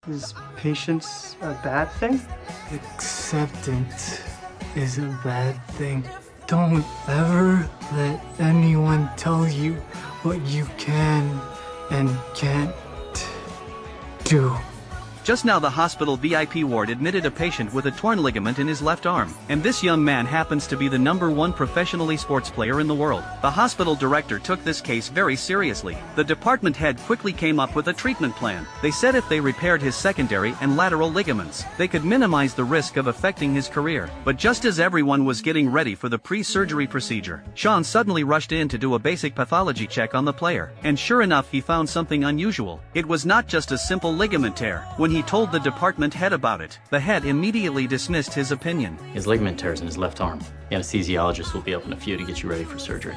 Is patience a bad thing? Acceptance is a bad thing. Don't ever let anyone tell you what you can and can't do. Just now the hospital VIP ward admitted a patient with a torn ligament in his left arm, and this young man happens to be the #1 professionally sports player in the world. The hospital director took this case very seriously. The department head quickly came up with a treatment plan. They said if they repaired his secondary and lateral ligaments, they could minimize the risk of affecting his career. But just as everyone was getting ready for the pre-surgery procedure, Sean suddenly rushed in to do a basic pathology check on the player, and sure enough he found something unusual. It was not just a simple ligament tear. When he told the department head about it, the head immediately dismissed his opinion. His ligament tears in his left arm. The anesthesiologist will be up in a few to get you ready for surgery.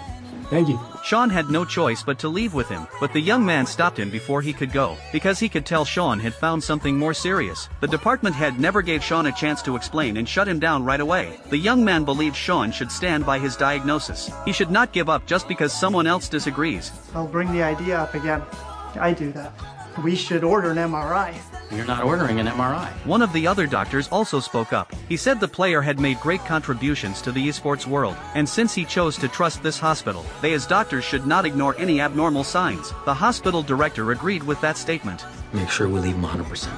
Thank you. Sean had no choice but to leave with him, but the young man stopped him before he could go, because he could tell Sean had found something more serious. The department head never gave Sean a chance to explain and shut him down right away. The young man believed Sean should stand by his diagnosis. He should not give up just because someone else disagrees. I'll bring the idea up again. I do that. We should order an MRI. You're not ordering an MRI. One of the other doctors also spoke up. He said the player had made great contributions to the esports world, and since he chose to trust this hospital, they as doctors should not ignore any abnormal signs. The hospital director agreed with that statement. Make sure we leave him 100%.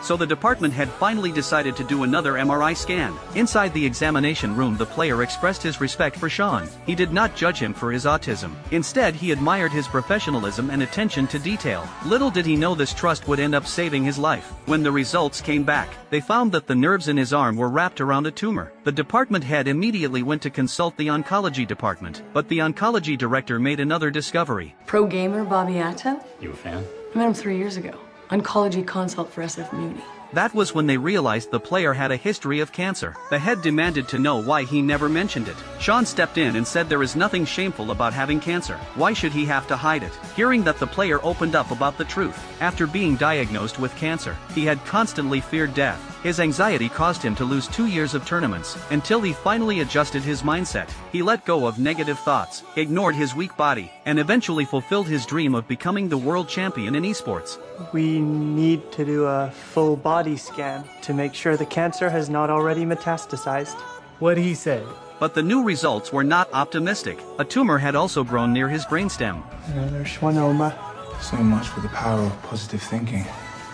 So the department had finally decided to do another MRI scan. Inside the examination room, the player expressed his respect for Sean. He did not judge him for his autism. Instead, he admired his professionalism and attention to detail. Little did he know this trust would end up saving his life. When the results came back, they found that the nerves in his arm were wrapped around a tumor. The department head immediately went to consult the oncology department, but the oncology director made another discovery. Pro gamer Bobby Atto? You a fan? I met him 3 years ago. Oncology consult for SF Muni. That was when they realized the player had a history of cancer. The head demanded to know why he never mentioned it. Sean stepped in and said there is nothing shameful about having cancer. Why should he have to hide it? Hearing that the player opened up about the truth. After being diagnosed with cancer, he had constantly feared death. His anxiety caused him to lose 2 years of tournaments, until he finally adjusted his mindset. He let go of negative thoughts, ignored his weak body, and eventually fulfilled his dream of becoming the world champion in esports. We need to do a full body scan to make sure the cancer has not already metastasized. What he said. But the new results were not optimistic. A tumor had also grown near his brainstem. Another schwannoma. So much for the power of positive thinking.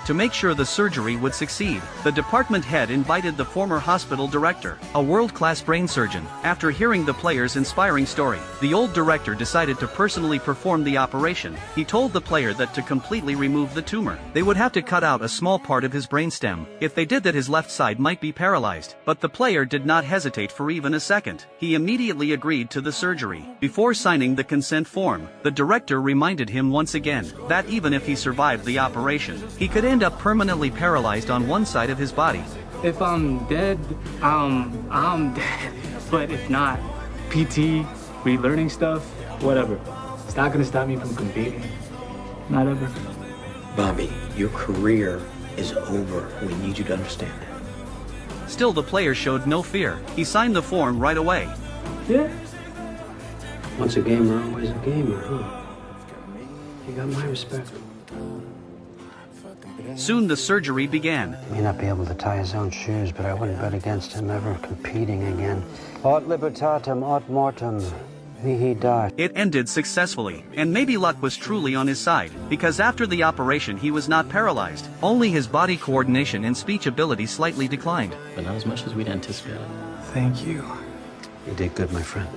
To make sure the surgery would succeed, the department head invited the former hospital director, a world-class brain surgeon. After hearing the player's inspiring story, the old director decided to personally perform the operation. He told the player that to completely remove the tumor, they would have to cut out a small part of his brainstem. If they did that, his left side might be paralyzed. But the player did not hesitate for even a second. He immediately agreed to the surgery. Before signing the consent form, the director reminded him once again that even if he survived the operation, he could end up permanently paralyzed on one side of his body. If I'm dead, I'm dead. But if not, PT, relearning stuff, whatever. It's not gonna stop me from competing. Not ever. Bobby, your career is over. We need you to understand that. Still, the player showed no fear. He signed the form right away. Yeah. Once a gamer, always a gamer, huh? You got my respect. Soon the surgery began. He may not be able to tie his own shoes, but I wouldn't bet against him ever competing again. Aut libertatem, aut mortem, mihi dat. It ended successfully, and maybe luck was truly on his side, because after the operation he was not paralyzed. Only his body coordination and speech ability slightly declined. But not as much as we'd anticipated. Thank you. You did good, my friend.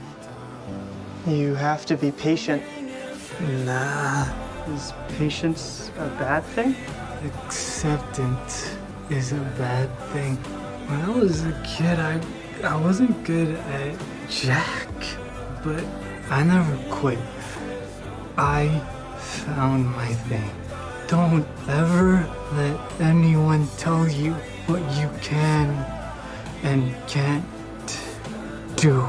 You have to be patient. Nah. Is patience a bad thing? Acceptance is a bad thing. When I was a kid, I wasn't good at Jack, but I never quit. I found my thing. Don't ever let anyone tell you what you can and can't do.